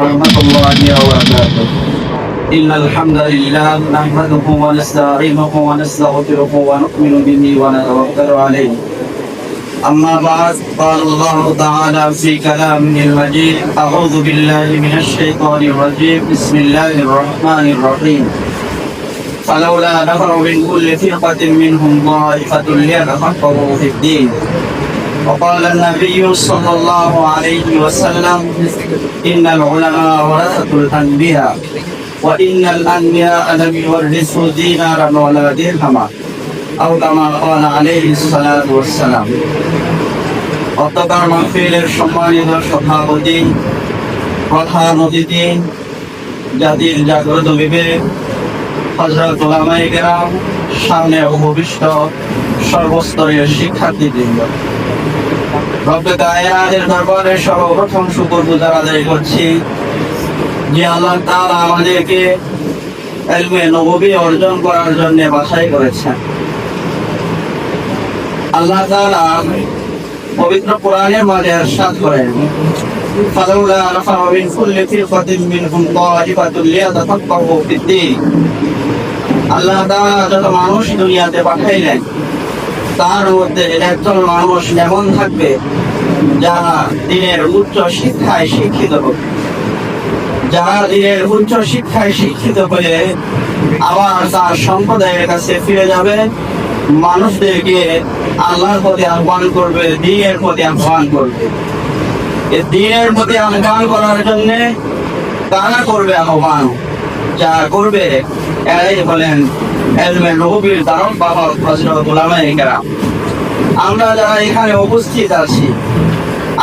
ورحمة الله وبركاته. إن الحمد لله نحمده ونستعينه ونستغفره ونؤمن به ونتوكل عليه. أما بعد قال الله تعالى في كلامه المجيد أعوذ بالله من الشيطان الرجيم بسم الله الرحمن الرحيم. فلولا نفر من كل فرقة منهم طائفة ليتفقهوا في الدين. وقال النبي صلى الله عليه وسلم إن العلماء ورثة الأنبياء وإن الأنبياء لم يورثوا دينارا ولا درهما أو كما قال عليه الصلاة والسلام. অতঃপর মাহফিলের সম্মানিত সভাপতি, প্রধান অতিথি, জাতির জাগ্রত বিবেক, হযরত উলামায়ে কেরাম, সামনে উপবিষ্ট সর্বস্তরের শিক্ষার্থীবৃন্দ, রব্বে কায়নাতের দরবারে সর্বপ্রথম শুকর গুজার আদায় করছি যে আল্লাহ তাআলা আমাদেরকে ইলমে নববী অর্জন করার জন্য বাছাই করেছেন। আল্লাহ তাআলা পবিত্র কোরআনের মাঝে ইরশাদ করেন, ফালাউলা নাফারা মিন কুল্লি ফিরকাতিন মিনহুম তাইফাতুন লিয়াতাফাক্কাহু ফিদ-দীন। আল্লাহ তাআলা যত মানুষ দুনিয়াতে পাঠাইলেন তার মধ্যে একজন মানুষ এমন থাকবে যারা দিনের উচ্চ শিক্ষায় শিক্ষিত হবে, যারা দিনের উচ্চ শিক্ষায় শিক্ষিত হয়ে আবার তার সম্প্রদায়ের কাছে ফিরে যাবে, মানুষদেরকে আল্লাহর প্রতি আহ্বান করবে, দ্বীনের প্রতি আহ্বান করবে। এই দ্বীনের প্রতি আহ্বান করার জন্য কারা করবে আহ্বান? যারা করবে এরাই হলেন ইলমে নববীর দারুণ বাহক হযরত উলামায়ে কেরাম। আমরা যারা এখানে উপস্থিত আছি,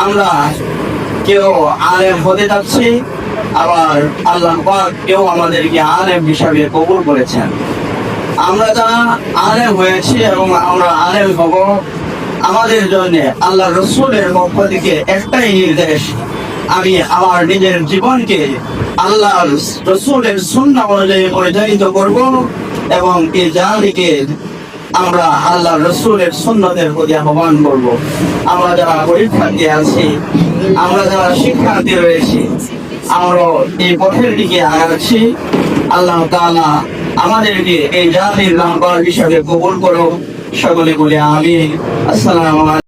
আমরা কেউ আলেম হতে যাচ্ছি, আবার আল্লাহ পাক কেউ আমাদেরকে আলেম হিসাবে কবুল করেছেন। আমরা যারা আলেম হয়েছি এবং আমরা আলেম হব, আমাদের জন্য আল্লাহ রসুলের পক্ষ থেকে একটাই নির্দেশ, আমি আমার নিজের জীবনকে আল্লাহ রসুলের সুন্নাহ অনুযায়ী পরিচালিত করব এবং এই জাতিকে আমরা আল্লাহ রসুলের সুন্নতের প্রতি আহ্বান করব। আমরা যারা পরীক্ষার্থী আছি, আমরা যারা শিক্ষার্থী রয়েছি, আমরা এই পথের দিকে আগাচ্ছি। আল্লাহ তাআলা আমাদেরকে এই জাতির নামকরণ হিসাবে কবুল করো। সকলে বলে আমিন। আসসালামু আলাইকুম।